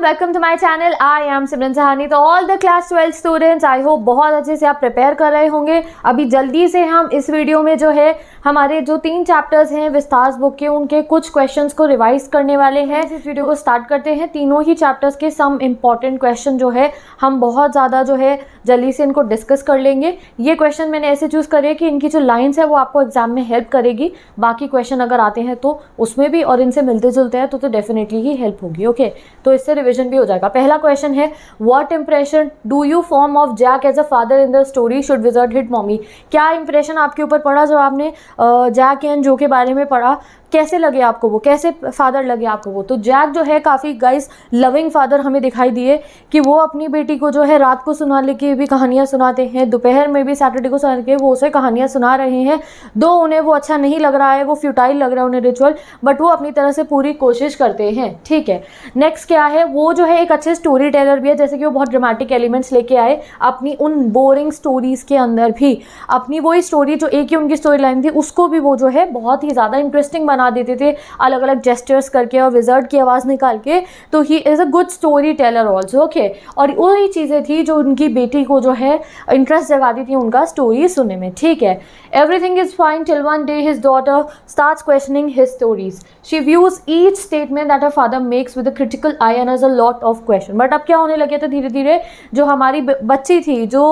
Welcome to my channel. I am Simran Sahani. तो all the class 12 students, I hope बहुत अच्छे से आप प्रिपेयर कर रहे होंगे। अभी जल्दी से हम इस वीडियो में जो है हमारे जो 3 चैप्टर्स हैं विस्तार बुक के, उनके कुछ क्वेश्चंस को रिवाइज करने वाले हैं। इस वीडियो को स्टार्ट करते हैं। तीनों ही चैप्टर्स के सम इम्पॉर्टेंट क्वेश्चन जो है हम बहुत ज़्यादा जो है जल्दी से इनको डिस्कस कर लेंगे। ये क्वेश्चन मैंने ऐसे चूज़ करे कि इनकी जो लाइन्स है वो आपको एग्जाम में हेल्प करेगी। बाकी क्वेश्चन अगर आते हैं तो उसमें भी, और इनसे मिलते जुलते हैं तो डेफिनेटली ही हेल्प होगी। ओके, तो इससे रिवीजन भी हो जाएगा। पहला क्वेश्चन है, what impression do you form of Jack as a father in the story should wizard hit mommy. क्या इंप्रेशन आपके ऊपर पड़ा जब आपने जैक एंड जो के बारे में पढ़ा? कैसे लगे आपको वो, कैसे फादर लगे आपको वो? तो जैक जो है काफ़ी गाइस लविंग फादर हमें दिखाई दिए कि वो अपनी बेटी को जो है रात को सुनाने की भी कहानियाँ सुनाते हैं, दोपहर में भी सैटरडे को सुना के वो उसे कहानियाँ सुना रहे हैं। दो उन्हें वो अच्छा नहीं लग रहा है, वो फ्यूटाइल लग रहा है उन्हें रिचुअल, बट वो अपनी तरह से पूरी कोशिश करते हैं। ठीक है, नेक्स्ट क्या है, वो जो है एक अच्छे स्टोरी टेलर भी है, जैसे कि वो बहुत ड्रामेटिक एलिमेंट्स लेके आए अपनी उन बोरिंग स्टोरीज़ के अंदर भी। अपनी वही स्टोरी जो एक ही उनकी स्टोरी लाइन थी उसको भी वो जो है बहुत ही ज़्यादा इंटरेस्टिंग बना देते थे, अलग अलग जेस्चर्स करके और विजर्ड की आवाज़ निकाल के। तो he is a good story teller also. Okay, और वही चीज़ें थी जो उनकी बेटी को जो है इंटरेस्ट जगाती थी उनका स्टोरी सुनने में। ठीक है, everything is fine till one day his daughter starts questioning his stories. She views each statement that her father makes with a critical I and has a lot of question. But अब क्या होने लगे थे, धीरे धीरे जो हमारी बच्ची थी, जो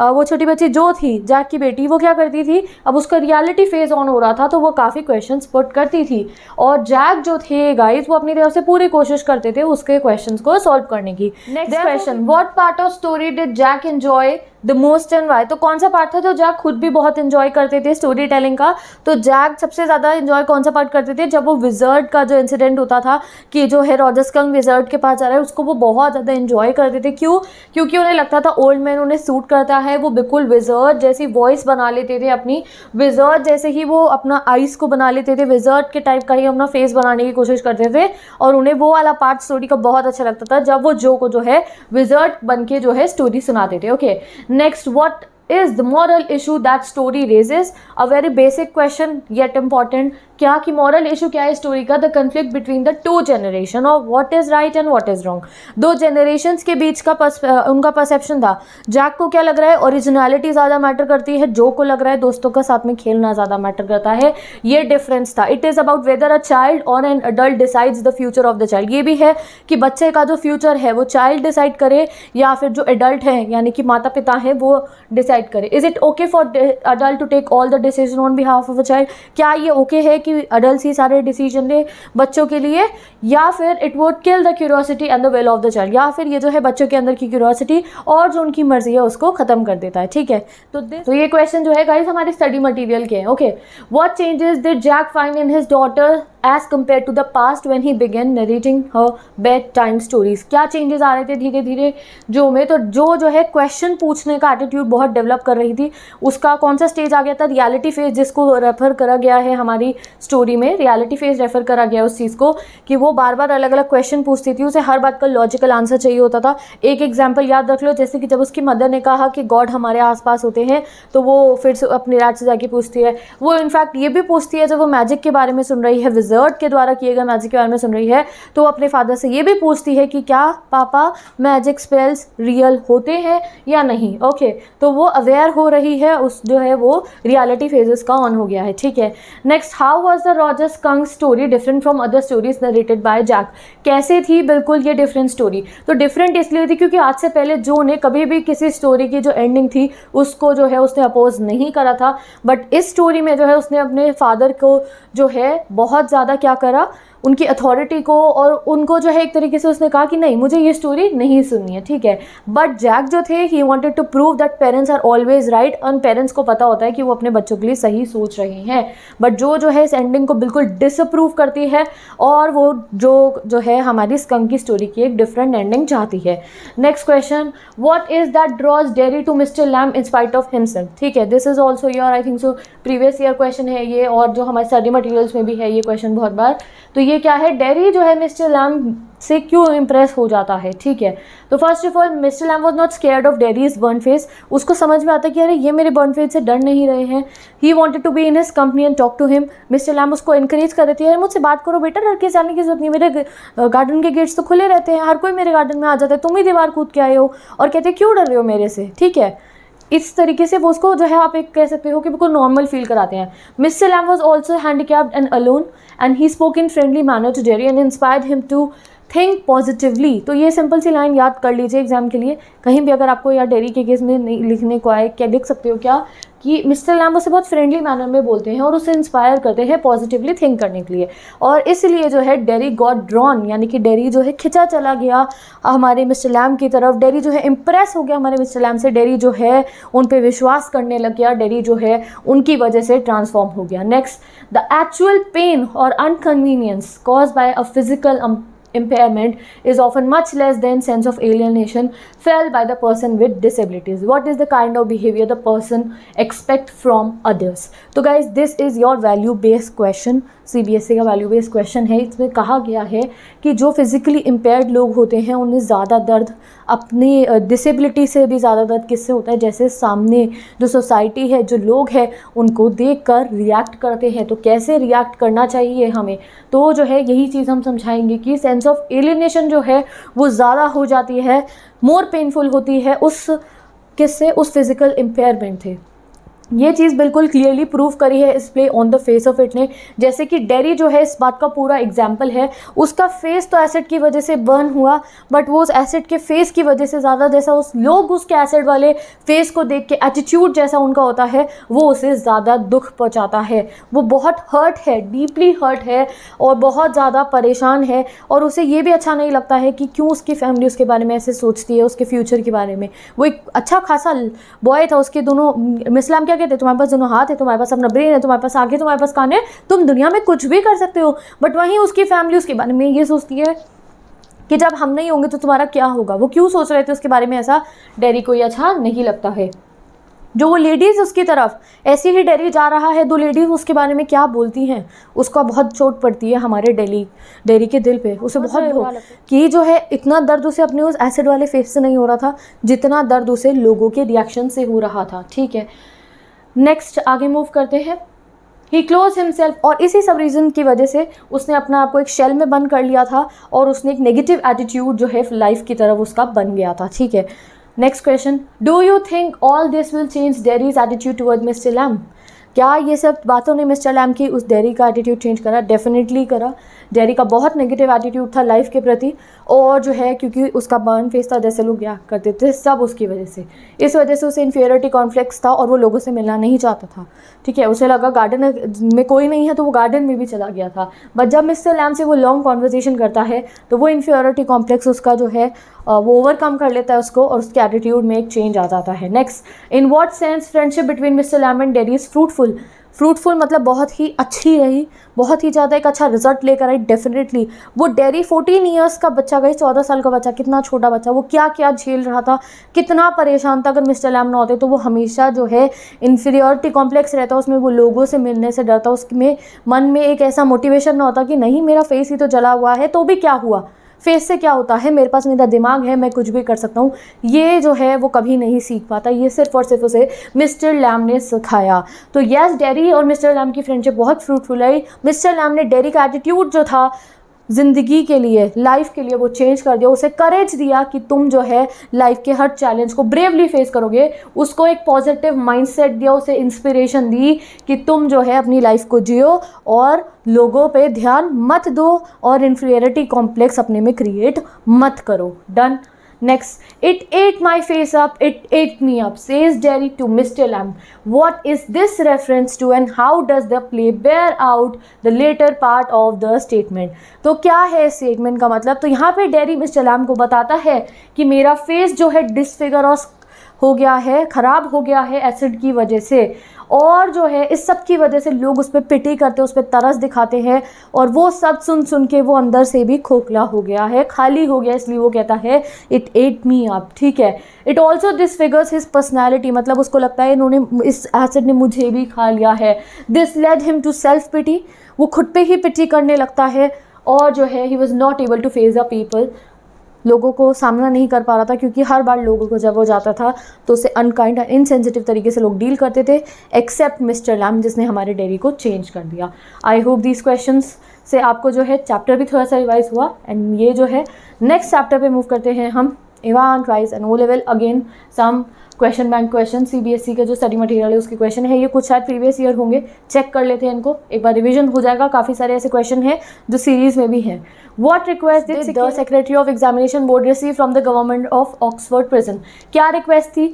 वो छोटी बच्ची जो थी जैक की बेटी, वो क्या करती थी, अब उसका रियलिटी फेज ऑन हो रहा था तो वो काफ़ी क्वेश्चंस पुट करती थी। और जैक जो थे गाइस वो अपनी तरफ से पूरी कोशिश करते थे उसके क्वेश्चंस को सॉल्व करने की। Next question, what part of story did Jack enjoy the most and why. तो कौन सा पार्ट था जो जैक खुद भी बहुत एंजॉय करते थे स्टोरी टेलिंग का? तो जैक सबसे ज़्यादा एंजॉय कौन सा पार्ट करते थे? जब वो विजर्ड का जो इंसिडेंट होता था कि जो है रॉजर स्कंक विजर्ड के पास जा रहा है, उसको वो बहुत ज़्यादा एंजॉय करते थे। क्यों? क्योंकि उन्हें लगता था ओल्ड मैन उन्हें सूट करता है, वो बिल्कुल विजर्ड जैसी वॉइस बना लेते थे अपनी, विजर्ड जैसे ही वो अपना आइज़ को बना लेते थे, विजर्ड के टाइप का ही अपना फेस बनाने की कोशिश करते थे। और उन्हें वो वाला पार्ट स्टोरी का बहुत अच्छा लगता था जब वो जो को जो है विजर्ड बन के जो है स्टोरी सुनाते थे। Okay, next, what is the moral issue that story raises? A very basic question yet important. क्या कि moral issue क्या है स्टोरी का? The conflict between the two generation of what is right and what is wrong. दो generations के बीच का उनका perception था। जैक को क्या लग रहा है, ओरिजिनलिटी ज़्यादा मैटर करती है, जो को लग रहा है दोस्तों का साथ में खेलना ज़्यादा मैटर करता है। ये डिफरेंस था। It is about whether a child और an adult decides the future of the child. ये भी है कि बच्चे का जो फ्यूचर है वो चाइल्ड डिसाइड करे या फिर जो एडल्ट है यानी कि माता पिता हैं वो डिसाइड करे। Is it okay for adult to take all the decision on behalf of a child? क्या ये ओके है कि अडल्ट ही सारे डिसीजन ले बच्चों के लिए, या फिर it would kill the curiosity and the will of the child? या फिर ये जो है बच्चों के अंदर की क्यूरियोसिटी और जो उनकी मर्जी है उसको खत्म कर देता है। ठीक है, तो ये क्वेश्चन जो है गाइस हमारे स्टडी मटेरियल के हैं। Okay, what changes did Jack find in his daughter as compared to the past when he began narrating her bedtime stories? क्या चेंजेस आ रहे थे धीरे धीरे जो में? तो जो है क्वेश्चन पूछने का एटीट्यूड बहुत डेवलप कर रही थी, उसका कौन सा स्टेज आ गया था? रियलिटी फेज, जिसको रेफर करा गया है हमारी स्टोरी में। रियलिटी फेज रेफर करा गया उस चीज़ को कि वो बार बार अलग अलग क्वेश्चन पूछती थी, उसे हर बात का लॉजिकल आंसर चाहिए होता था। एक एग्जाम्पल याद रख लो, जैसे कि जब उसकी मदर ने कहा कि गॉड हमारे आसपास होते हैं, तो वो फिर से अपनी डैड से जाके पूछती है। वो इनफैक्ट ये भी पूछती है जब वो मैजिक के बारे में सुन रही है, विजर्ड के द्वारा किए गए मैजिक के बारे में सुन रही है, तो अपने फादर से ये भी पूछती है कि क्या पापा मैजिक स्पेल्स रियल होते हैं या नहीं। ओके, तो वो अवेयर हो रही है, उस जो है वो रियलिटी फेजेस का ऑन हो गया है। ठीक है, next, how was the Roger Skunk story different from other stories narrated by Jack? कैसे थी बिल्कुल ये डिफरेंट स्टोरी? तो डिफरेंट इसलिए थी क्योंकि आज से पहले जो ने कभी भी किसी स्टोरी की जो एंडिंग थी उसको जो है उसने अपोज नहीं करा था, बट इस स्टोरी में जो है उसने अपने फादर को जो है बहुत ज़्यादा क्या करा, उनकी अथॉरिटी को, और उनको जो है एक तरीके से उसने कहा कि नहीं मुझे ये स्टोरी नहीं सुननी है। ठीक है, बट जैक जो थे ही wanted to prove that parents are always right, और पेरेंट्स को पता होता है कि वो अपने बच्चों के लिए सही सोच रहे हैं। बट जो है इस एंडिंग को बिल्कुल डिसअप्रूव करती है और वो जो है हमारी स्कंक की स्टोरी की एक डिफरेंट एंडिंग चाहती है। Next question, what is that draws Derry to Mr Lamb in spite of himself? ठीक है, this is also your I think so previous year question है ये, और जो हमारे स्टडी मटेरियल्स में भी है ये क्वेश्चन बहुत बार। तो ये क्या है, डेरी जो है मिस्टर लैम से क्यों इम्प्रेस हो जाता है, ठीक है। तो first of all Mr Lamb was not scared of Derry's burn face. उसको समझ में आता है कि अरे ये मेरे बर्न फेस से डर नहीं रहे हैं। He wanted to be in his company and talk to him. Mr Lamb उसको इंकरेज कर रही थी, अरे मुझसे बात करो बेटा, डर के जाने की जरूरत नहीं, मेरे गार्डन के गेट्स तो खुले रहते हैं, हर कोई मेरे गार्डन में आ जाता है, तुम ही दीवार कूद के आए हो और कहते क्यों डर रहे हो मेरे से, ठीक है। इस तरीके से वो उसको जो है आप एक कह सकते हो कि बिल्कुल नॉर्मल फील कराते हैं। Mr Lamb was also handicapped and alone and he spoke in friendly manner to Jerry and inspired him to think positively. तो ये सिंपल सी लाइन याद कर लीजिए एग्जाम के लिए, कहीं भी अगर आपको या डेरी के केस में नहीं लिखने को आए, क्या लिख सकते हो क्या कि मिस्टर लैम उसे बहुत फ्रेंडली मैनर में बोलते हैं और उसे इंस्पायर करते हैं पॉजिटिवली थिंक करने के लिए। और इसलिए जो है डेरी गॉट ड्रॉन, यानी कि डेरी जो है खिंचा चला गया हमारे मिस्टर लैम की तरफ। डेरी जो है इम्प्रेस हो गया हमारे मिस्टर लैम से, डेरी जो है उन पे विश्वास करने लग गया, डेरी जो है उनकी वजह से ट्रांसफॉर्म हो गया। नेक्स्ट, द एक्चुअल पेन और inconvenience caused by a physical impairment is often much less than sense of alienation felt by the person with disabilities. What is the kind of behavior the person expect from others? तो guys this is your value based question, CBSE का value based question है। इसमें कहा गया है कि जो physically impaired लोग होते हैं उन्हें ज़्यादा दर्द, अपनी डिसेबिलिटी से भी ज़्यादा दर्द किससे होता है, जैसे सामने जो सोसाइटी है, जो लोग हैं उनको देखकर रिएक्ट करते हैं। तो कैसे रिएक्ट करना चाहिए हमें, तो जो है यही चीज़ हम समझाएंगे कि सेंस ऑफ एलिनेशन जो है वो ज़्यादा हो जाती है, मोर पेनफुल होती है उस किससे, उस फिज़िकल इम्पेयरमेंट थे। ये चीज़ बिल्कुल क्लियरली प्रूव करी है इस play on the face of it ने। जैसे कि डेरी जो है इस बात का पूरा एग्जाम्पल है, उसका फेस तो एसिड की वजह से बर्न हुआ, बट वो उस एसिड के फेस की वजह से ज़्यादा, जैसा उस लोग उसके एसिड वाले फेस को देख के एटीट्यूड जैसा उनका होता है, वो उसे ज़्यादा दुख पहुँचाता है। वो बहुत हर्ट है, डीपली हर्ट है और बहुत ज़्यादा परेशान है, और उसे ये भी अच्छा नहीं लगता है कि क्यों उसकी फैमिली उसके बारे में ऐसे सोचती है, उसके फ्यूचर के बारे में। वो एक अच्छा खासा बॉय था, उसके दोनों मिसलाम क्या कहते, तुम्हारे पास दोनों हाथ है, तुम्हारे पास अपना ब्रेन है, तुम्हारे पास आंखें, तुम्हारे पास कान है, तुम दुनिया में कुछ भी कर सकते हो। बट वहीं उसकी फैमिली उसके बारे में ये सोचती है कि जब हम नहीं होंगे तो तुम्हारा क्या होगा। वो क्यों सोच रहे थे उसके बारे में ऐसा, डेरी को ये अच्छा नहीं लगता है। जो वो लेडीज़ उसकी तरफ ऐसे ही डेरी जा रहा है, दो लेडीज़ उसके बारे में क्या बोलती हैं, उसका बहुत चोट पड़ती है हमारे डेरी के दिल पे। उसे बहुत दुख कि जो है इतना दर्द उसे अपने उस एसिड वाले फेस से नहीं हो रहा था जितना दर्द उसे लोगों के रिएक्शन से हो रहा था, ठीक है। नेक्स्ट आगे मूव करते हैं। ही क्लोज हिमसेल्फ, और इसी सब रीज़न की वजह से उसने अपना आप को एक शेल में बंद कर लिया था और उसने एक नेगेटिव एटीट्यूड जो है लाइफ की तरफ उसका बन गया था, ठीक है। Next question, do you think all this will change Derry's attitude toward Mr Lamb? क्या ये सब बातों ने मिस्टर लैम की उस डेरी का एटीट्यूड चेंज करा? डेफिनेटली करा। डेरी का बहुत नेगेटिव एटीट्यूड था लाइफ के प्रति, और जो है क्योंकि उसका बर्न फेस था, जैसे लोग क्या करते थे, सब उसकी वजह से। इस वजह से उसे इन्फीरियरिटी कॉम्प्लेक्स था और वो लोगों से मिलना नहीं चाहता था, ठीक है। उसे लगा गार्डन में कोई नहीं है तो वो गार्डन में भी चला गया था। बट जब मिस्टर लैम से वो लॉन्ग कॉन्वर्सेशन करता है तो वो इन्फीरियरिटी कॉम्प्लेक्स उसका जो है वो ओवरकम कर लेता है उसको, और उसके एटीट्यूड में एक चेंज आ जाता है। Next, in what sense friendship between Mr Lamb and Derry is fruitful? Fruitful मतलब बहुत ही अच्छी रही, बहुत ही ज़्यादा एक अच्छा रिजल्ट लेकर आई। डेफिनेटली वो डेरी 14 ईयर्स का बच्चा, गई 14 साल का बच्चा, कितना छोटा बच्चा, वो क्या क्या झेल रहा था, कितना परेशान था। अगर मिस्टर लैम ना होते तो वो हमेशा जो है इन्फीरियरिटी कॉम्प्लेक्स रहता, उसमें वो लोगों से मिलने से डरता, उसमें मन में एक ऐसा मोटिवेशन ना होता कि नहीं मेरा फेस ही तो जला हुआ है तो भी क्या हुआ, फेस से क्या होता है, मेरे पास मेरा दिमाग है, मैं कुछ भी कर सकता हूँ। ये जो है वो कभी नहीं सीख पाता, ये सिर्फ और सिर्फ उसे मिस्टर लैम ने सिखाया। तो यस, डेरी और मिस्टर लैम की फ्रेंडशिप बहुत फ्रूटफुल है। मिस्टर लैम ने डेरी का एटीट्यूड जो था ज़िंदगी के लिए, लाइफ के लिए, वो चेंज कर दिया, उसे करेज दिया कि तुम जो है लाइफ के हर चैलेंज को ब्रेवली फेस करोगे। उसको एक पॉजिटिव माइंडसेट दिया, उसे इंस्पिरेशन दी कि तुम जो है अपनी लाइफ को जियो और लोगों पे ध्यान मत दो और इन्फीरियरिटी कॉम्प्लेक्स अपने में क्रिएट मत करो। Done. Next, it ate my face up, it ate me up, says Derry to Mr. Lamb. What is this reference to and how does the play bear out the later part of the statement? तो क्या है statement का मतलब? तो यहाँ पे dairy Mr Lam को बताता है कि मेरा फेस जो है डिसफिगर और हो गया है, ख़राब हो गया है एसिड की वजह से, और जो है इस सब की वजह से लोग उस पर पिटी करते, उस पर तरस दिखाते हैं, और वो सब सुन सुन के वो अंदर से भी खोखला हो गया है, खाली हो गया, इसलिए वो कहता है इट एट मी अप, ठीक है। इट ऑल्सो डिसफिगर्स हिज पर्सनैलिटी, मतलब उसको लगता है इन्होंने, इस एसिड ने मुझे भी खा लिया है। This led him to self pity, वो खुद पे ही पिटी करने लगता है, और जो है he was not able to face the people, लोगों को सामना नहीं कर पा रहा था, क्योंकि हर बार लोगों को जब वो जाता था तो उसे अनकाइंड एंड इनसेंसिटिव तरीके से लोग डील करते थे, एक्सेप्ट मिस्टर लैम जिसने हमारे डेयरी को चेंज कर दिया। आई होप दीज क्वेश्चंस से आपको जो है चैप्टर भी थोड़ा सा रिवाइज हुआ। एंड ये जो है नेक्स्ट चैप्टर पे मूव करते हैं हम, Evan, twice and O level. Again some question bank question, CBSE का जो स्टडी मटेरियल है उसके क्वेश्चन है, ये कुछ शायद प्रीवियस ईयर होंगे, चेक कर लेते हैं इनको, एक बार रिवीजन हो जाएगा। काफ़ी सारे ऐसे क्वेश्चन हैं जो सीरीज में भी हैं। What request did the Secretary of Examination Board receive from the government of Oxford Prison? क्या रिक्वेस्ट थी?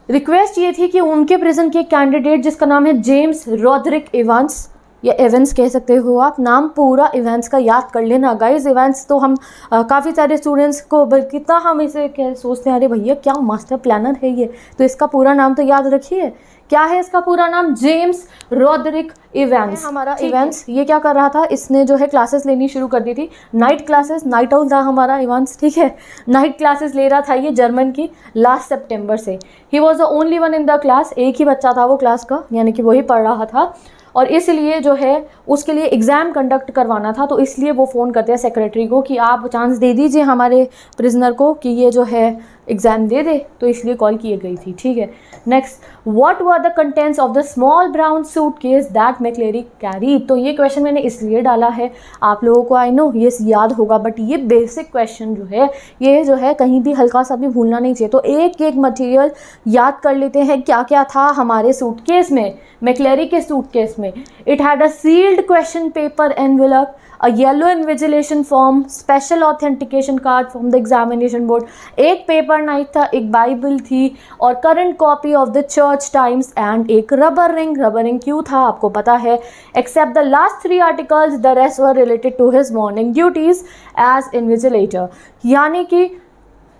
रिक्वेस्ट ये थी कि उनके प्रिजन के कैंडिडेट जिसका नाम है जेम्स रॉदरिक इवांस, या एवेंस कह सकते हो आप, नाम पूरा इवेंट्स का याद कर लेना गाइस। इवेंट्स तो हम काफ़ी सारे स्टूडेंट्स को कितना हम इसे क्या सोचते हैं, अरे भैया क्या मास्टर प्लानर है ये, तो इसका पूरा नाम तो याद रखिए। क्या है इसका पूरा नाम? James Roderick Evans. हमारा इवेंट्स ये क्या कर रहा था, इसने जो है क्लासेस लेनी शुरू कर दी थी, नाइट क्लासेस, नाइट आउट था हमारा इवेंट्स, ठीक है, नाइट क्लासेस ले रहा था ये जर्मन की लास्ट सितंबर से। He was the only one in the class, एक ही बच्चा था वो क्लास का, यानी कि वही पढ़ रहा था, और इसलिए जो है उसके लिए एग्ज़ाम कंडक्ट करवाना था, तो इसलिए वो फ़ोन करते हैं सेक्रेटरी को कि आप चांस दे दीजिए हमारे प्रिजनर को कि ये जो है एग्ज़ाम दे दे, तो इसलिए कॉल की गई थी, ठीक है। Next, what were the contents of the small brown suitcase that McCleary carry? तो ये क्वेश्चन मैंने इसलिए डाला है, आप लोगों को आई नो ये याद होगा, बट ये बेसिक क्वेश्चन जो है ये जो है कहीं भी हल्का सा भी भूलना नहीं चाहिए। तो एक एक मटेरियल याद कर लेते हैं, क्या क्या था हमारे सूटकेस में, मैक्लेरी के सूटकेस में। It had a sealed question paper envelope, a yellow invigilation form, special authentication card from the examination board, एक पेपर नाइफ था, एक बाइबल थी, और current copy of the Church Times, and एक रबर रिंग। रबर रिंग क्यों था आपको पता है, except the last 3 articles the rest were related to his morning duties as invigilator. यानी कि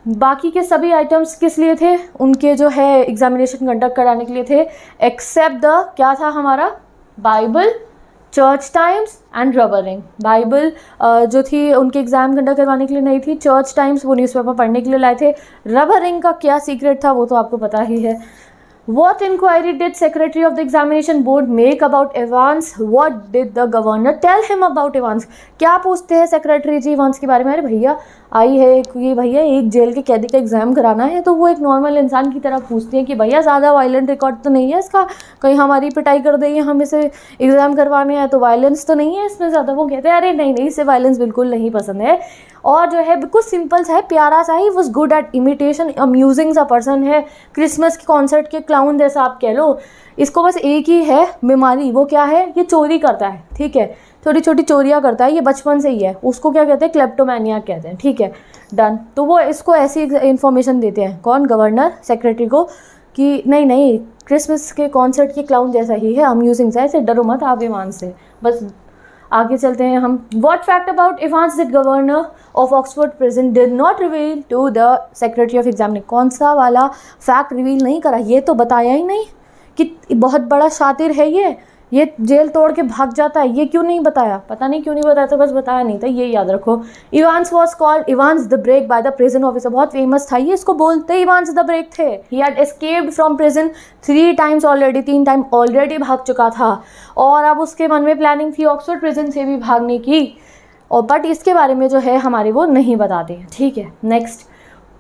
बाकी के सभी आइटम्स किस लिए थे, उनके जो है एग्जामिनेशन कंडक्ट कराने के लिए थे, एक्सेप्ट द क्या था हमारा, Bible, church Times and rubber ring. Bible जो थी उनके एग्ज़ाम कंडक्ट करवाने के लिए नहीं थी, चर्च टाइम्स वो न्यूज़पेपर पढ़ने के लिए लाए थे, रबर रिंग का क्या सीक्रेट था वो तो आपको पता ही है। What inquiry did Secretary of the Examination Board make about Evans? What did the Governor tell him about Evans? क्या पूछते हैं सेक्रेटरी जी इवांस के बारे में? अरे भैया आई है कि भैया एक जेल के कैदी का एग्ज़ाम कराना है, तो वो एक नॉर्मल इंसान की तरह पूछते हैं कि भैया ज़्यादा वायलेंट रिकॉर्ड तो नहीं है इसका, कहीं हमारी पिटाई कर देंगे, हम इसे एग्ज़ाम करवाने हैं तो वायलेंस तो नहीं है इसमें ज़्यादा। वो कहते हैं अरे नहीं नहीं, इसे वायलेंस बिल्कुल नहीं पसंद है, और जो है बिल्कुल सिंपल सा है, प्यारा सा he, was good at imitation, amusing सा पर्सन है, क्रिसमस के कॉन्सर्ट के क्लाउन जैसा आप कह लो। इसको बस एक ही है बीमारी, वो क्या है, ये चोरी करता है, ठीक है, छोटी छोटी चोरियाँ करता है, ये बचपन से ही है, उसको क्या कहते हैं, क्लेप्टोमैनिया कहते हैं, ठीक है, डन। तो वो इसको ऐसी इन्फॉर्मेशन देते हैं, कौन, गवर्नर सेक्रेटरी को, कि नहीं नहीं क्रिसमस के कॉन्सर्ट के क्लाउन जैसा ही है, अम्यूजिंग सा है, इसे डरो मत आप ईमान से। बस आगे चलते हैं हम। What fact about Evans did governor of Oxford prison did not reveal to the Secretary of Examination? कौन सा वाला फैक्ट रिवील नहीं करा, ये तो बताया ही नहीं कि बहुत बड़ा शातिर है ये जेल तोड़ के भाग जाता है, ये क्यों नहीं बताया, पता नहीं क्यों नहीं बताया, तो बस बताया नहीं था, ये याद रखो। Evans was called Evans the break by the prison officer, बहुत फेमस था ये, इसको बोलते इवांस द ब्रेक थे। He had escaped from prison 3 times already, 3 time already भाग चुका था, और अब उसके मन में प्लानिंग थी ऑक्सफोर्ड प्रिजन से भी भागने की, और बट इसके बारे में जो है हमारे वो नहीं बताते, ठीक है। Next,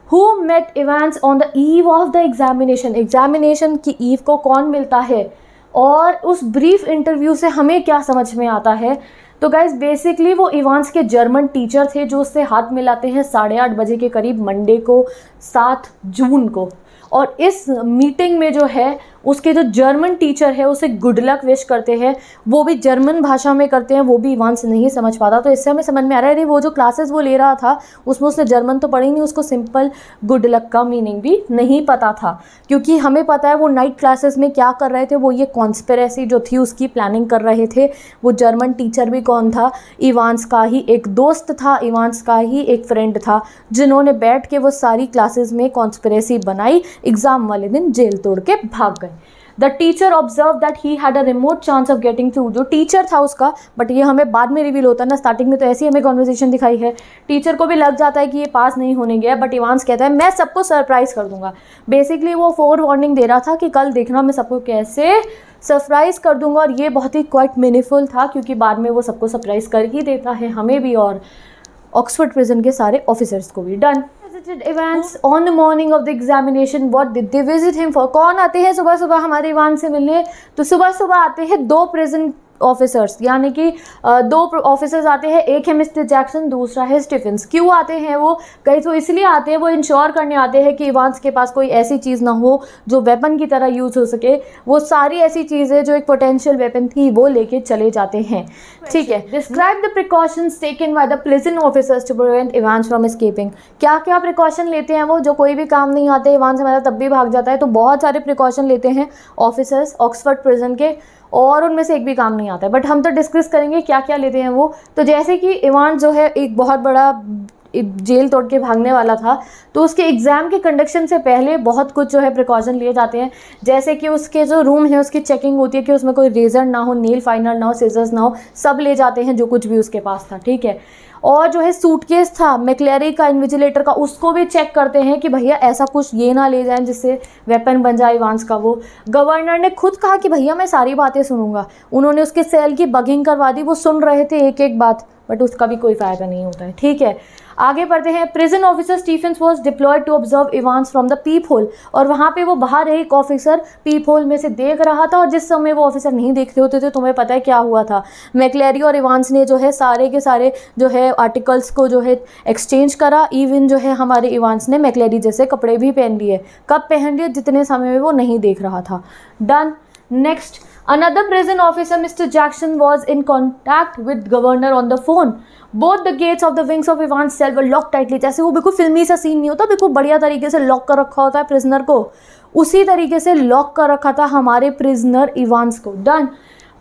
who met Evans on the eve of the examination, examination की ईव को कौन मिलता है, और उस ब्रीफ इंटरव्यू से हमें क्या समझ में आता है। तो गाइज बेसिकली वो इवांस के जर्मन टीचर थे जो उससे हाथ मिलाते हैं 8:30 बजे के करीब मंडे को 7 जून को, और इस मीटिंग में जो है उसके जो जर्मन टीचर है उसे गुड लक विश करते हैं, वो भी जर्मन भाषा में करते हैं, वो भी इवांस नहीं समझ पाता। तो इससे हमें समझ में आ रहा है वो जो क्लासेस वो ले रहा था उसमें उसने जर्मन तो पढ़ी नहीं, उसको सिंपल गुड लक का मीनिंग भी नहीं पता था, क्योंकि हमें पता है वो नाइट क्लासेस में क्या कर रहे थे, वो ये कॉन्स्पिरेसी जो थी उसकी प्लानिंग कर रहे थे। वो जर्मन टीचर भी कौन था, इवांस का ही एक दोस्त था, इवांस का ही एक फ्रेंड था, जिन्होंने बैठ के वो सारी क्लासेस में कॉन्स्पिरेसी बनाई, एग्ज़ाम वाले दिन जेल तोड़ के भाग गए। The teacher observe that he had a remote chance of getting through. जो टीचर था उसका, बट ये हमें बाद में रिवील होता है ना, स्टार्टिंग में तो ऐसी हमें कॉन्वर्सेशन दिखाई है, टीचर को भी लग जाता है कि ये पास नहीं होने गया, बट इवांस कहता है मैं सबको सरप्राइज कर दूंगा। बेसिकली वो फोर वार्निंग दे रहा था कि कल देखना मैं सबको कैसे सरप्राइज कर दूंगा, और ये बहुत ही क्वाइट मीनिंगफुल था क्योंकि बाद में वो सबको सरप्राइज कर ही देता है, हमें भी और ऑक्सफोर्ड प्रिजन के सारे ऑफिसर्स को भी। Done. Events on the morning of the examination, what did they visit him for. कौन आते हैं सुबह सुबह हमारे इवान से मिलने, तो सुबह सुबह आते हैं दो प्रिजन ऑफिसर्स, यानी कि दो ऑफिसर्स आते हैं, एक है मिस्टर जैक्सन, दूसरा है स्टीफेंस। क्यों आते हैं वो, कहीं तो इसलिए आते हैं, वो इंश्योर करने आते हैं कि इवांस के पास कोई ऐसी चीज़ ना हो जो वेपन की तरह यूज़ हो सके। वो सारी ऐसी चीज़ें जो एक पोटेंशियल वेपन थी वो लेके चले जाते हैं। ठीक है। Describe the precautions taken by the prison officers to prevent Evans from escaping. क्या क्या प्रिकॉशन लेते हैं वो, जो कोई भी काम नहीं आते, इवांस हमारा तब भी भाग जाता है, तो बहुत सारे प्रिकॉशन लेते हैं ऑफिसर्स ऑक्सफोर्ड प्रिजन के, और उनमें से एक भी काम नहीं आता है, बट हम तो डिस्कस करेंगे क्या क्या लेते हैं वो। तो जैसे कि इवान जो है एक बहुत बड़ा जेल तोड़ के भागने वाला था, तो उसके एग्ज़ाम के कंडक्शन से पहले बहुत कुछ जो है प्रिकॉशन लिए जाते हैं, जैसे कि उसके जो रूम है उसकी चेकिंग होती है कि उसमें कोई रेजर ना हो, नेल फाइनर ना हो, सीजर्स ना हो, सब ले जाते हैं जो कुछ भी उसके पास था। ठीक है। और जो है सूटकेस था मैक्लेरी का, इन्विजिलेटर का, उसको भी चेक करते हैं कि भैया ऐसा कुछ ये ना ले जाएं जिससे वेपन बन जाए इवांस का। वो गवर्नर ने खुद कहा कि भैया मैं सारी बातें सुनूंगा, उन्होंने उसके सेल की बगिंग करवा दी, वो सुन रहे थे एक एक बात, बट उसका भी कोई फ़ायदा नहीं होता है। ठीक है। आगे बढ़ते हैं। Prison officer Stephens was deployed to observe Evans from the peephole, और वहाँ पे वो बाहर एक ऑफिसर पीप होल में से देख रहा था, और जिस समय वो ऑफिसर नहीं देख रहे होते थे, तुम्हें पता है क्या हुआ था, मैक्लेरी और इवांस ने जो है सारे के सारे जो है आर्टिकल्स को जो है एक्सचेंज करा। इवन जो है हमारे इवांस ने मैक्लेरी जैसे कपड़े भी पहन लिए। कब पहन लिए, जितने समय में वो नहीं देख रहा था। Done. Next, another prison officer Mr. Jackson was in contact with governor on the phone. Both the gates of the wings of Ivan's cell were locked tightly. जैसे वो बिल्कुल फिल्मी सा सीन नहीं होता, बिल्कुल बढ़िया तरीके से लॉक कर रखा होता है प्रिजनर को, उसी तरीके से लॉक कर रखा था हमारे प्रिजनर इवांस को। डन।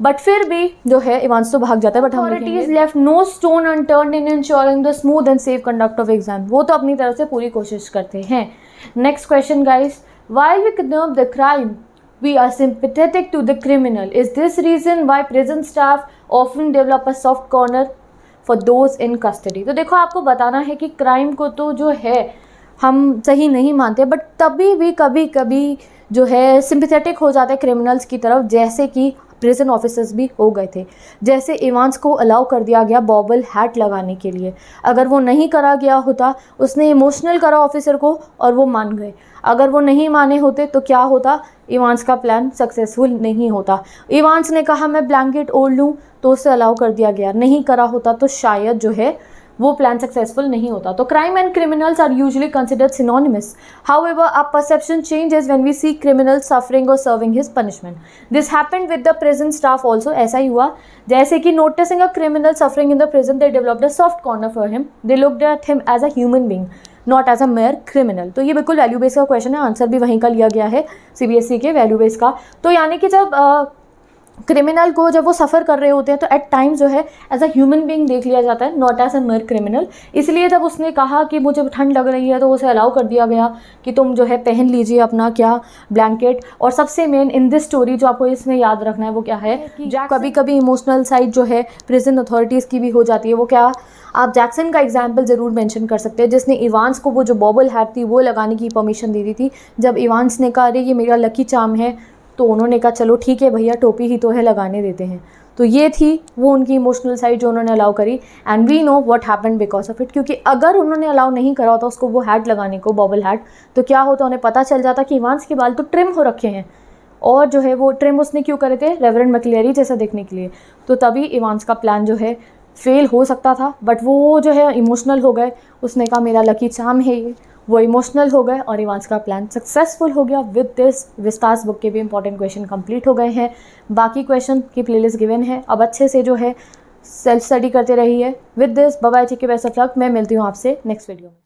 बट फिर भी जो है इवांस तो भाग जाता है, but authorities left no stone unturned in ensuring the smooth and safe conduct of exam. वो तो अपनी तरफ से पूरी कोशिश करते हैं। Next question guys, while we condemn the crime we are sympathetic to the criminal. Is this reason why prison staff often develop a soft corner for those in custody? तो देखो आपको बताना है कि क्राइम को तो जो है हम सही नहीं मानते, बट तभी भी कभी कभी जो है सिंपैथेटिक हो जाते हैं क्रिमिनल्स की तरफ, जैसे कि प्रिजन ऑफिसर्स भी हो गए थे। जैसे इवांस को अलाउ कर दिया गया बॉबल हैट लगाने के लिए, अगर वो नहीं करा गया होता, उसने इमोशनल करा ऑफिसर को और वो मान गए, अगर वो नहीं माने होते तो क्या होता, इवांस का प्लान सक्सेसफुल नहीं होता। इवांस ने कहा मैं ब्लैंकेट ओढ़ लूँ तो उसे अलाउ कर दिया गया, नहीं करा होता तो शायद जो है वो प्लान सक्सेसफुल नहीं होता। तो crime and criminals are usually considered synonymous. However our perception changes when we see criminal suffering और serving his punishment. This happened with the prison staff also. ऐसा ही हुआ, जैसे कि noticing a criminal suffering in the prison they developed a soft corner for him, they looked at him as a human being not as a mere criminal. तो ये बिल्कुल value base का question है, आंसर भी वहीं का लिया गया है CBSE के वैल्यू बेस का। तो यानी कि जब क्रिमिनल को जब वो सफ़र कर रहे होते हैं तो एट टाइम्स जो है एज अ ह्यूमन बीइंग देख लिया जाता है, not as a mere criminal. इसलिए जब उसने कहा कि मुझे ठंड लग रही है तो उसे अलाउ कर दिया गया कि तुम जो है पहन लीजिए अपना क्या ब्लैंकेट। और सबसे मेन इन दिस स्टोरी जो आपको इसमें याद रखना है वो क्या है, कभी कभी इमोशनल साइड जो है प्रिजन अथॉरिटीज़ की भी हो जाती है। वो क्या, आप जैक्सन का एग्जाम्पल ज़रूर मेंशन कर सकते हैं, जिसने इवांस को वो जो बॉबल हैट थी वो लगाने की परमिशन दे दी थी। जब इवांस ने कहा अरे ये मेरा लकी चार्म है, तो उन्होंने कहा चलो ठीक है भैया, टोपी ही तो है, लगाने देते हैं। तो ये थी वो उनकी इमोशनल साइड जो उन्होंने अलाउ करी, and we know what happened because of it. क्योंकि अगर उन्होंने अलाउ नहीं करा होता उसको वो हैट लगाने को, बॉबल हैट, तो क्या होता, उन्हें पता चल जाता कि इवांस के बाल तो ट्रिम हो रखे हैं, और जो है वो ट्रिम उसने क्यों करे थे, रेवरेंड मैक्लेरी जैसा देखने के लिए। तो तभी इवांस का प्लान जो है फेल हो सकता था, बट वो जो है इमोशनल हो गए, उसने कहा मेरा लकी चार्म है ये, वो इमोशनल हो गए और इवांस का प्लान सक्सेसफुल हो गया। विद दिस विस्तास बुक के भी इंपॉर्टेंट क्वेश्चन कंप्लीट हो गए हैं। बाकी क्वेश्चन की प्लेलिस्ट गिवन है, अब अच्छे से जो है सेल्फ स्टडी करते रहिए। With this bye bye, take care, best of luck. मैं मिलती हूँ आपसे नेक्स्ट वीडियो में।